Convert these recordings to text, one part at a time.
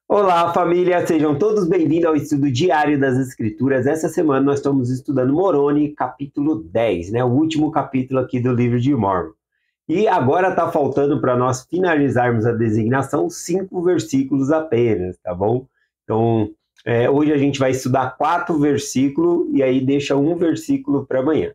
Olá, família! Sejam todos bem-vindos ao estudo diário das Escrituras. Essa semana nós estamos estudando Moroni, capítulo 10, né? O último capítulo aqui do livro de Mórmon. E agora está faltando para nós finalizarmos a designação 5 versículos apenas, tá bom? Então, hoje a gente vai estudar 4 versículos e aí deixa um versículo para amanhã.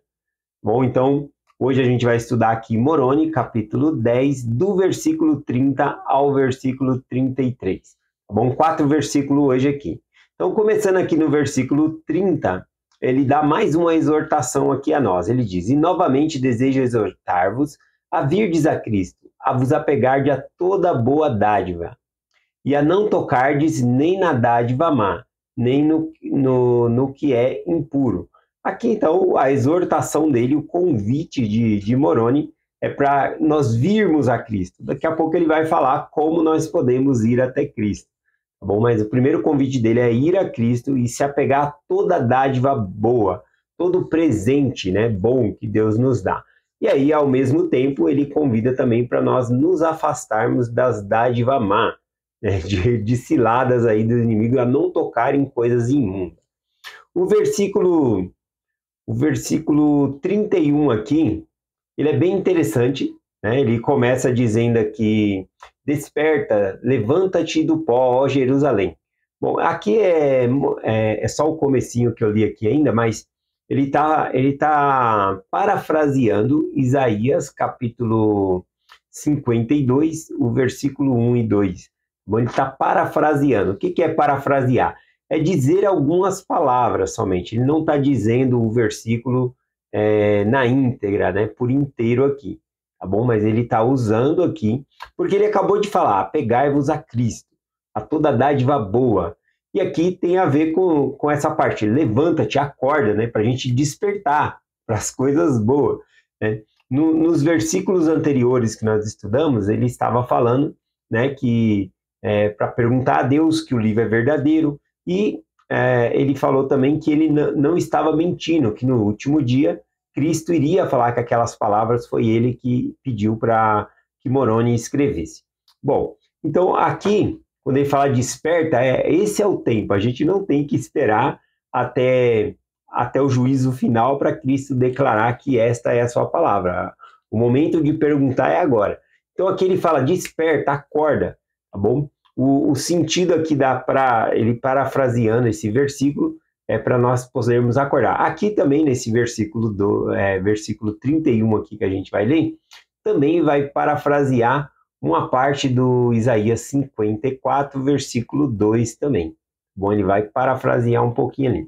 Bom, então, hoje a gente vai estudar aqui Moroni, capítulo 10, do versículo 30 ao versículo 33. Tá bom? 4 versículos hoje aqui. Então, começando aqui no versículo 30, ele dá mais uma exortação aqui a nós. Ele diz: E novamente desejo exortar-vos a virdes a Cristo, a vos apegardes a toda boa dádiva, e a não tocardes nem na dádiva má, nem no que é impuro. Aqui, então, a exortação dele, o convite de Moroni, é para nós virmos a Cristo. Daqui a pouco ele vai falar como nós podemos ir até Cristo. Tá bom? Mas o primeiro convite dele é ir a Cristo e se apegar a toda dádiva boa, todo presente, né, bom que Deus nos dá. E aí, ao mesmo tempo, ele convida também para nós nos afastarmos das dádivas má, né, de ciladas aí do inimigo, a não tocar em coisas imundas. O versículo 31 aqui, ele é bem interessante, né? Ele começa dizendo aqui: desperta, levanta-te do pó, ó Jerusalém. Bom, aqui é só o comecinho que eu li aqui ainda, mas ele tá parafraseando Isaías, capítulo 52, o versículo 1 e 2. Bom, ele está parafraseando. O que é parafrasear? É dizer algumas palavras somente. Ele não está dizendo o versículo na íntegra, né, por inteiro aqui, tá bom? Mas ele está usando aqui, porque ele acabou de falar: apegai-vos a Cristo, a toda dádiva boa. E aqui tem a ver com essa parte: levanta-te, acorda, né, para a gente despertar para as coisas boas, né? Nos versículos anteriores que nós estudamos, ele estava falando, né, que para perguntar a Deus que o livro é verdadeiro, e ele falou também que ele não estava mentindo, que no último dia Cristo iria falar que aquelas palavras foi ele que pediu para que Moroni escrevesse. Bom, então aqui, quando ele fala desperta, esse é o tempo. A gente não tem que esperar até o juízo final para Cristo declarar que esta é a sua palavra. O momento de perguntar é agora. Então aqui ele fala desperta, acorda, tá bom? O sentido aqui dá para ele, parafraseando esse versículo, é para nós podermos acordar. Aqui também nesse versículo versículo 31 aqui que a gente vai ler, também vai parafrasear uma parte do Isaías 54, versículo 2 também. Bom, ele vai parafrasear um pouquinho ali.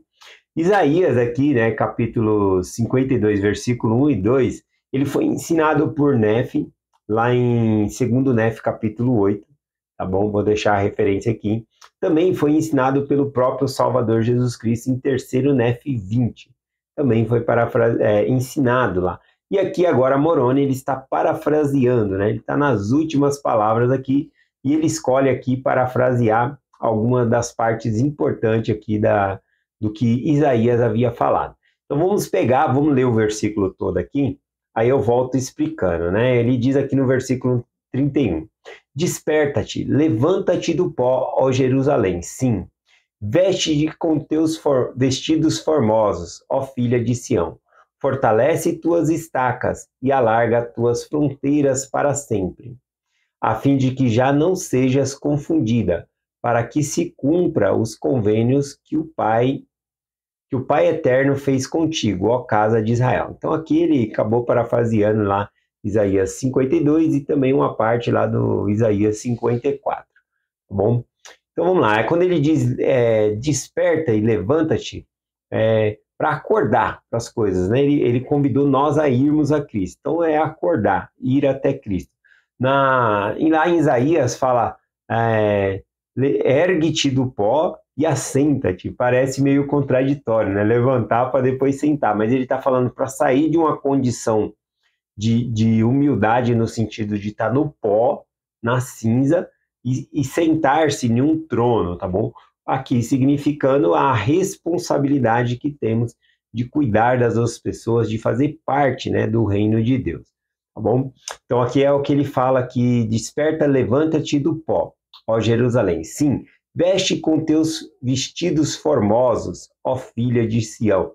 Isaías aqui, né, capítulo 52, versículo 1 e 2, ele foi ensinado por Nefe, lá em 2º Nefe, capítulo 8, tá bom? Vou deixar a referência aqui. Também foi ensinado pelo próprio Salvador Jesus Cristo em 3º Nefe 20. Também foi ensinado lá. E aqui agora Moroni, ele está parafraseando, né? Ele está nas últimas palavras aqui e ele escolhe aqui parafrasear alguma das partes importantes aqui do que Isaías havia falado. Então vamos ler o versículo todo aqui, aí eu volto explicando, né? Ele diz aqui no versículo 31. Desperta-te, levanta-te do pó, ó Jerusalém, sim. Veste-te com teus vestidos formosos, ó filha de Sião. Fortalece tuas estacas e alarga tuas fronteiras para sempre, a fim de que já não sejas confundida, para que se cumpra os convênios que o Pai Eterno fez contigo, ó casa de Israel. Então aqui ele acabou parafraseando lá Isaías 52 e também uma parte lá do Isaías 54, tá bom? Então vamos lá, quando ele diz desperta e levanta-te, para acordar para as coisas, né? Ele convidou nós a irmos a Cristo, então é acordar, ir até Cristo. Lá em Isaías fala, ergue-te do pó e assenta-te, parece meio contraditório, né? Levantar para depois sentar, mas ele está falando para sair de uma condição de humildade no sentido de estar no pó, na cinza, e sentar-se em um trono, tá bom? Aqui significando a responsabilidade que temos de cuidar das outras pessoas, de fazer parte, né, do reino de Deus, tá bom? Então aqui é o que ele fala aqui: desperta, levanta-te do pó, ó Jerusalém. Sim, Veste com teus vestidos formosos, ó filha de Sião.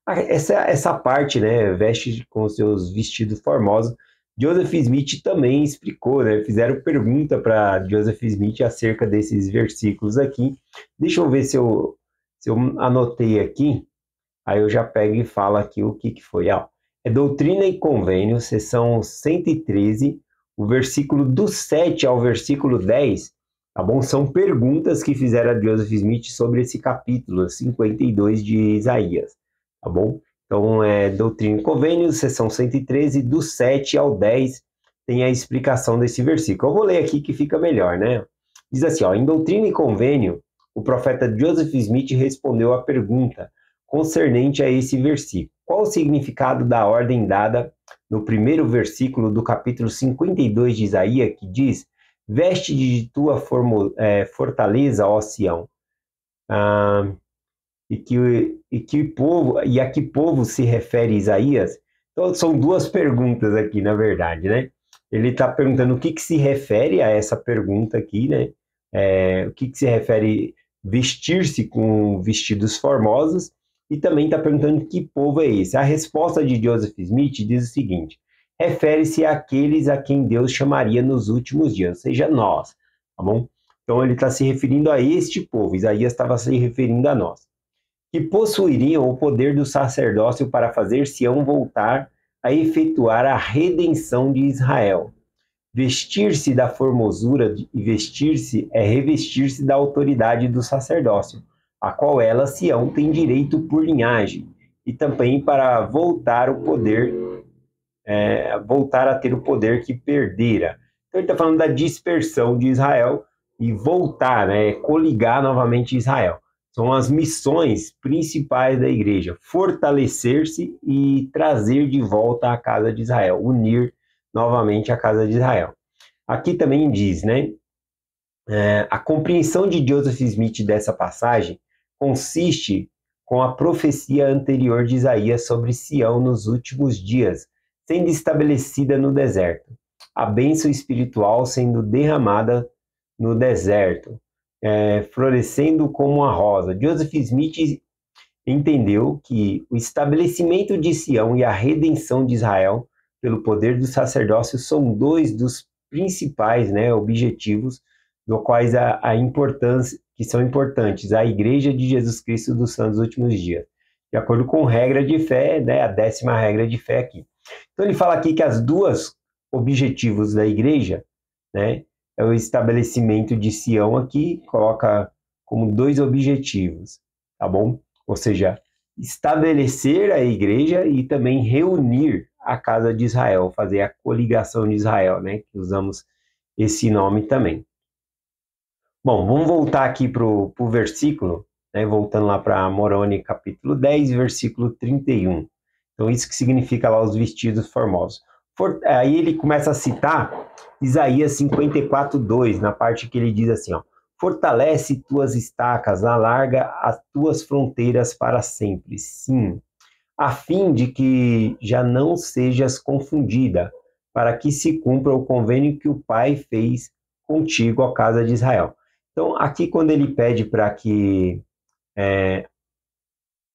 Essa parte, né, veste com seus vestidos formosos, Joseph Smith também explicou, né? Fizeram pergunta para Joseph Smith acerca desses versículos aqui. Deixa eu ver se eu anotei aqui, aí eu já pego e falo aqui o que foi. É Doutrina e Convênio, seção 113, o versículo do 7 ao versículo 10, tá bom? São perguntas que fizeram a Joseph Smith sobre esse capítulo 52 de Isaías, tá bom? Então, Doutrina e Convênio, seção 113, do 7 ao 10, tem a explicação desse versículo. Eu vou ler aqui que fica melhor, né? Diz assim, em Doutrina e Convênio, o profeta Joseph Smith respondeu à pergunta concernente a esse versículo. Qual o significado da ordem dada no primeiro versículo do capítulo 52 de Isaías, que diz: veste de tua fortaleza, ó Sião? E a que povo se refere Isaías? Então, são duas perguntas aqui, na verdade, né? Ele está perguntando o que se refere a essa pergunta aqui, né? O que se refere vestir-se com vestidos formosos, e também está perguntando que povo é esse. A resposta de Joseph Smith diz o seguinte: refere-se àqueles a quem Deus chamaria nos últimos dias, ou seja, nós, tá bom? Então ele está se referindo a este povo, Isaías estava se referindo a nós, que possuiriam o poder do sacerdócio para fazer Sião voltar a efetuar a redenção de Israel. Vestir-se da formosura e vestir-se é revestir-se da autoridade do sacerdócio, a qual ela, Sião, tem direito por linhagem, e também para voltar o poder, voltar a ter o poder que perdera. Então ele está falando da dispersão de Israel e voltar, né, coligar novamente Israel. São as missões principais da igreja: fortalecer-se e trazer de volta a casa de Israel, unir novamente a casa de Israel. Aqui também diz, né, a compreensão de Joseph Smith dessa passagem consiste com a profecia anterior de Isaías sobre Sião nos últimos dias, sendo estabelecida no deserto, a bênção espiritual sendo derramada no deserto, florescendo como a rosa. Joseph Smith entendeu que o estabelecimento de Sião e a redenção de Israel pelo poder do sacerdócio são dois dos principais, né, objetivos do quais a importância, que são importantes, a Igreja de Jesus Cristo dos Santos Últimos Dias, de acordo com regra de fé, né, a 10ª regra de fé aqui. Então ele fala aqui que as duas objetivos da Igreja, né, é o estabelecimento de Sião aqui, coloca como dois objetivos, tá bom? Ou seja, estabelecer a igreja e também reunir a casa de Israel, fazer a coligação de Israel, né? Que usamos esse nome também. Bom, vamos voltar aqui para o versículo, né? Voltando lá para Moroni, capítulo 10, versículo 31. Então, isso que significa lá os vestidos formosos. Aí ele começa a citar Isaías 54:2, na parte que ele diz assim, fortalece tuas estacas, alarga as tuas fronteiras para sempre, sim, a fim de que já não sejas confundida, para que se cumpra o convênio que o Pai fez contigo, a casa de Israel. Então, aqui quando ele pede para que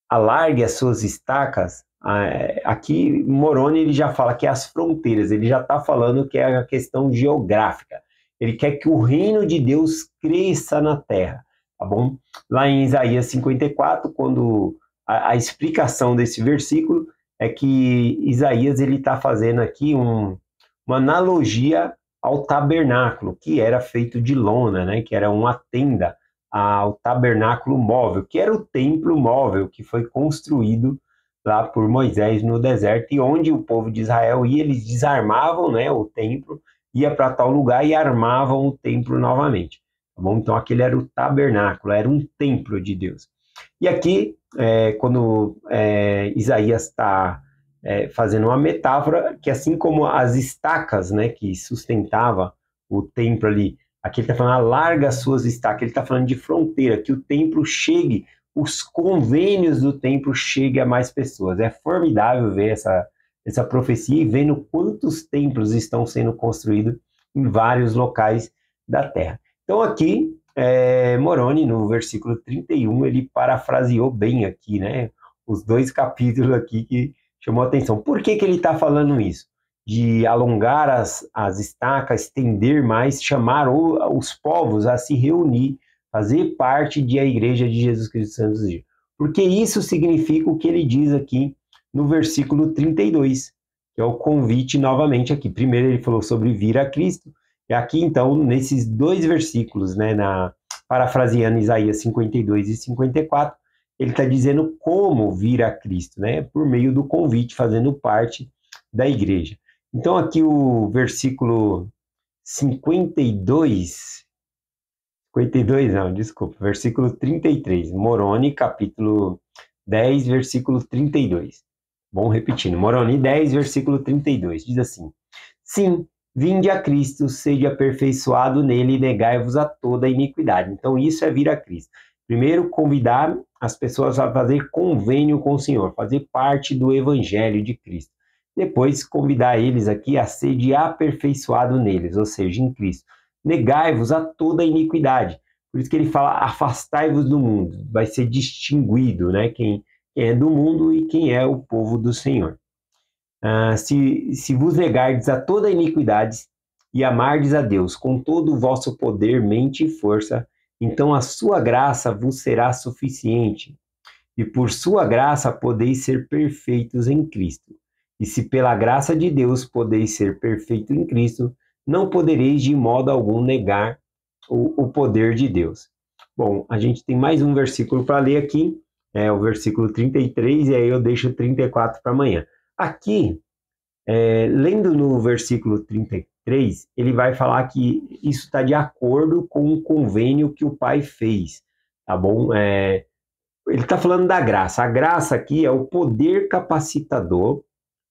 alargue as suas estacas, aqui Moroni ele já fala que é as fronteiras, ele já está falando que é a questão geográfica. Ele quer que o reino de Deus cresça na terra, tá bom? Lá em Isaías 54, quando a explicação desse versículo é que Isaías ele está fazendo aqui uma analogia ao tabernáculo, que era feito de lona, né? Que era uma tenda ao tabernáculo móvel, que era o templo móvel que foi construído lá por Moisés no deserto, e onde o povo de Israel ia, eles desarmavam, né, o templo, ia para tal lugar e armavam o templo novamente. Tá bom? Então aquele era o tabernáculo, era um templo de Deus. E aqui, quando Isaías está fazendo uma metáfora, que assim como as estacas, né, que sustentava o templo ali, aqui ele está falando, alarga as suas estacas, ele está falando de fronteira, que o templo chegue, os convênios do templo cheguem a mais pessoas. É formidável ver essa profecia e vendo quantos templos estão sendo construídos em vários locais da terra. Então aqui Moroni, no versículo 31, ele parafraseou bem aqui, né? Os dois capítulos aqui que chamou a atenção. Por que que ele está falando isso? De alongar as estacas, estender mais, chamar os povos a se reunir, fazer parte da Igreja de Jesus Cristo dos Santos dos Dias. Porque isso significa o que ele diz aqui no versículo 32, que é o convite novamente aqui. Primeiro ele falou sobre vir a Cristo, e aqui então, nesses dois versículos, né, parafraseando Isaías 52 e 54, ele está dizendo como vir a Cristo, né, por meio do convite, fazendo parte da igreja. Então aqui o versículo 52 não, desculpa, versículo 33, Moroni, capítulo 10, versículo 32. Bom, repetindo, Moroni 10, versículo 32, diz assim: Sim, vinde a Cristo, sede aperfeiçoado nele e negai-vos a toda a iniquidade. Então isso é vir a Cristo. Primeiro, convidar as pessoas a fazer convênio com o Senhor, fazer parte do Evangelho de Cristo. Depois, convidar eles aqui a ser aperfeiçoado neles, ou seja, em Cristo. Negai-vos a toda a iniquidade. Por isso que ele fala, afastai-vos do mundo. Vai ser distinguido, né? Quem é do mundo e quem é o povo do Senhor. Se vos negardes a toda a iniquidade e amardes a Deus com todo o vosso poder, mente e força, então a sua graça vos será suficiente. E por sua graça podeis ser perfeitos em Cristo. E se pela graça de Deus podeis ser perfeito em Cristo, não podereis de modo algum negar o poder de Deus. Bom, a gente tem mais um versículo para ler aqui, é o versículo 33, e aí eu deixo o 34 para amanhã. Aqui, lendo no versículo 33, ele vai falar que isso está de acordo com o convênio que o Pai fez, tá bom? Ele está falando da graça. A graça aqui é o poder capacitador,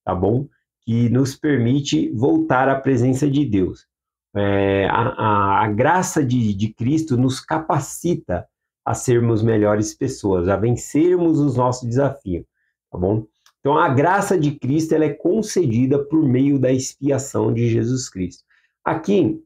tá bom? Que nos permite voltar à presença de Deus. A graça de Cristo nos capacita a sermos melhores pessoas, a vencermos os nossos desafios, tá bom? Então, a graça de Cristo ela é concedida por meio da expiação de Jesus Cristo. Aqui,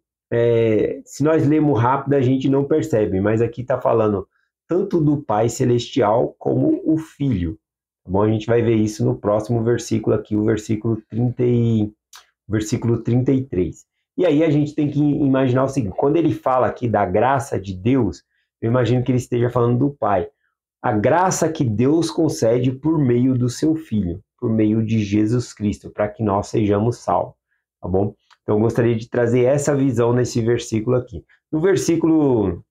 se nós lemos rápido, a gente não percebe, mas aqui está falando tanto do Pai Celestial como o Filho. Tá bom? A gente vai ver isso no próximo versículo aqui, o versículo 33. E aí a gente tem que imaginar o seguinte, quando ele fala aqui da graça de Deus, eu imagino que ele esteja falando do Pai. A graça que Deus concede por meio do seu Filho, por meio de Jesus Cristo, para que nós sejamos salvos, tá bom? Então eu gostaria de trazer essa visão nesse versículo aqui. No versículo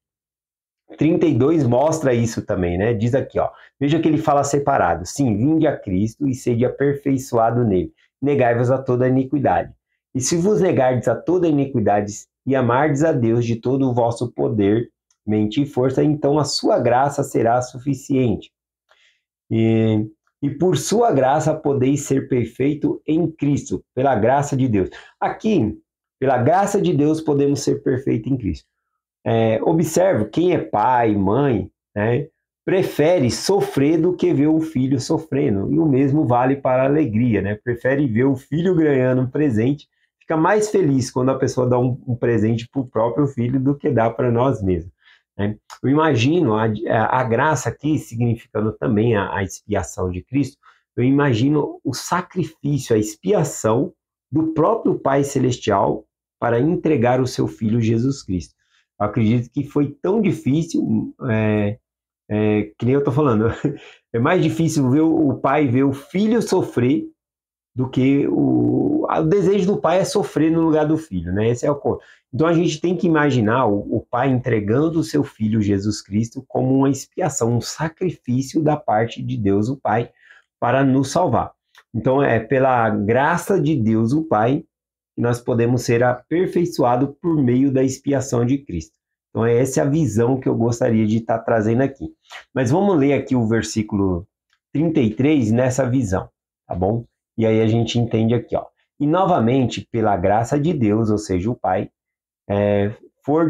32 mostra isso também, né? Diz aqui, ó, veja que ele fala separado. Sim, vinde a Cristo e sede aperfeiçoado nele. Negai-vos a toda a iniquidade. E se vos negardes a toda a iniquidade e amardes a Deus de todo o vosso poder, mente e força, então a sua graça será suficiente. E por sua graça podeis ser perfeito em Cristo, pela graça de Deus. Aqui, pela graça de Deus, podemos ser perfeitos em Cristo. Observe, quem é pai, mãe, né, prefere sofrer do que ver o filho sofrendo. E o mesmo vale para a alegria, né? Prefere ver o filho ganhando um presente, fica mais feliz quando a pessoa dá um presente para o próprio filho do que dá para nós mesmos. Né? Eu imagino a graça aqui, significando também a expiação de Cristo, eu imagino o sacrifício, a expiação do próprio Pai Celestial para entregar o seu Filho Jesus Cristo. Eu acredito que foi tão difícil, que nem eu estou falando, é mais difícil ver o pai ver o filho sofrer do que o desejo do pai é sofrer no lugar do filho, né? Esse é o ponto. Então a gente tem que imaginar o pai entregando o seu filho Jesus Cristo como uma expiação, um sacrifício da parte de Deus o Pai para nos salvar. Então é pela graça de Deus o Pai que nós podemos ser aperfeiçoados por meio da expiação de Cristo. Então essa é a visão que eu gostaria de estar trazendo aqui. Mas vamos ler aqui o versículo 33 nessa visão, tá bom? E aí a gente entende aqui, ó. E novamente, pela graça de Deus, ou seja, o Pai,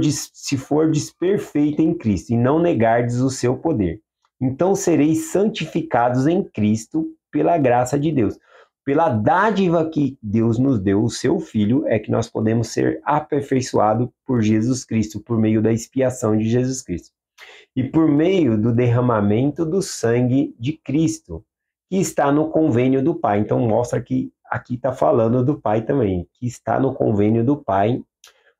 se fordes perfeito em Cristo e não negardes o seu poder, então sereis santificados em Cristo pela graça de Deus. pela dádiva que Deus nos deu, o seu Filho, é que nós podemos ser aperfeiçoados por Jesus Cristo, por meio da expiação de Jesus Cristo. E por meio do derramamento do sangue de Cristo, que está no convênio do Pai. Então mostra que aqui está falando do Pai também, que está no convênio do Pai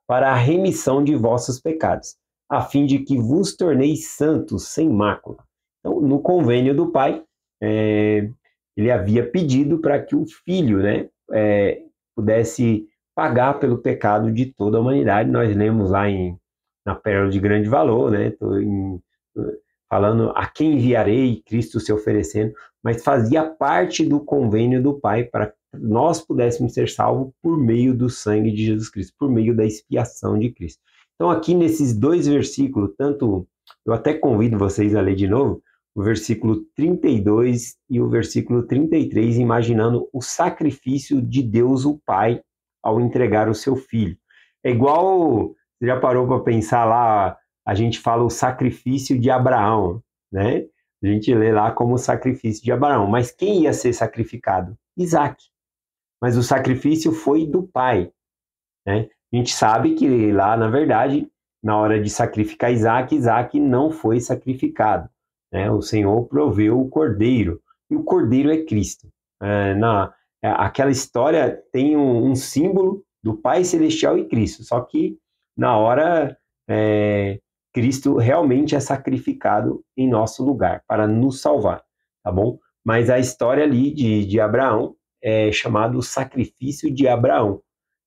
para a remissão de vossos pecados, a fim de que vos torneis santos, sem mácula. Então, no convênio do Pai, ele havia pedido para que o Filho, né, pudesse pagar pelo pecado de toda a humanidade. Nós lemos lá na Pérola de Grande Valor, né, falando a quem enviarei, Cristo se oferecendo, mas fazia parte do convênio do Pai para que nós pudéssemos ser salvos por meio do sangue de Jesus Cristo, por meio da expiação de Cristo. Então aqui nesses dois versículos, eu até convido vocês a ler de novo, o versículo 32 e o versículo 33, imaginando o sacrifício de Deus o Pai ao entregar o seu Filho. É igual, você já parou para pensar lá, a gente fala o sacrifício de Abraão, né? A gente lê lá como o sacrifício de Abraão. Mas quem ia ser sacrificado? Isaac. Mas o sacrifício foi do pai, né? A gente sabe que lá, na verdade, na hora de sacrificar Isaac não foi sacrificado, né? O Senhor proveu o cordeiro, e o cordeiro é Cristo. Aquela história tem um símbolo do Pai Celestial e Cristo, só que na hora Cristo realmente é sacrificado em nosso lugar, para nos salvar, tá bom? Mas a história ali de Abraão é chamado sacrifício de Abraão.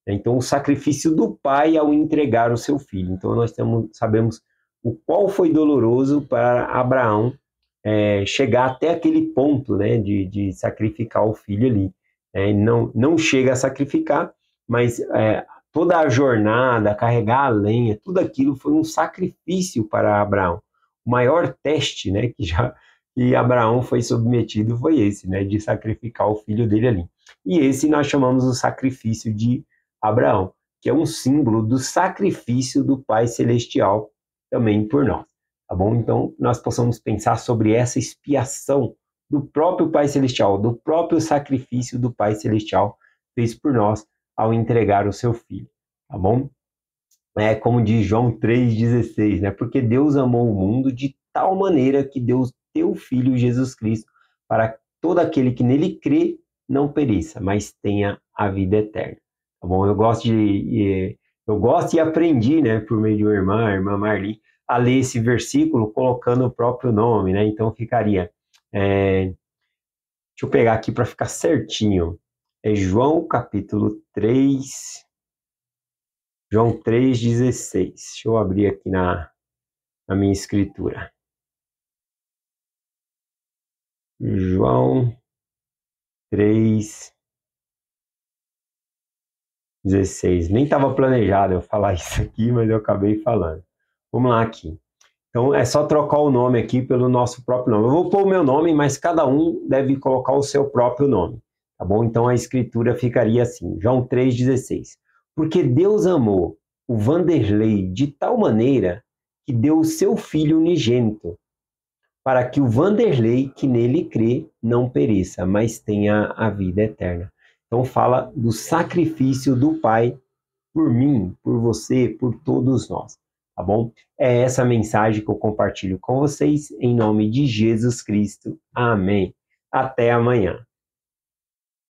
Então, o sacrifício do pai ao entregar o seu filho. Então, nós sabemos o qual foi doloroso para Abraão chegar até aquele ponto, né, de sacrificar o filho ali. Não chega a sacrificar, mas toda a jornada, carregar a lenha, tudo aquilo foi um sacrifício para Abraão. O maior teste, né, que Abraão foi submetido foi esse, né, de sacrificar o filho dele ali. E esse nós chamamos o sacrifício de Abraão, que é um símbolo do sacrifício do Pai Celestial também por nós, tá bom? Então, nós possamos pensar sobre essa expiação do próprio Pai Celestial, do próprio sacrifício do Pai Celestial fez por nós ao entregar o seu filho, tá bom? Como diz João 3,16, né? Porque Deus amou o mundo de tal maneira que deu o teu Filho Jesus Cristo para que todo aquele que nele crê não pereça, mas tenha a vida eterna, tá bom? Eu gosto e aprendi, né, por meio de uma irmã, a irmã Marli, a ler esse versículo colocando o próprio nome, né? Então ficaria, deixa eu pegar aqui para ficar certinho, João capítulo 3, João 3,16. Deixa eu abrir aqui na minha escritura. João 3,16. Nem estava planejado eu falar isso aqui, mas eu acabei falando. Vamos lá aqui. Então, é só trocar o nome aqui pelo nosso próprio nome. Eu vou pôr o meu nome, mas cada um deve colocar o seu próprio nome, tá bom? Então, a escritura ficaria assim, João 3,16. Porque Deus amou o Vanderlei de tal maneira que deu o seu Filho unigênito, para que o Vanderlei que nele crê não pereça, mas tenha a vida eterna. Então fala do sacrifício do Pai por mim, por você, por todos nós, tá bom? É essa mensagem que eu compartilho com vocês, em nome de Jesus Cristo. Amém. Até amanhã.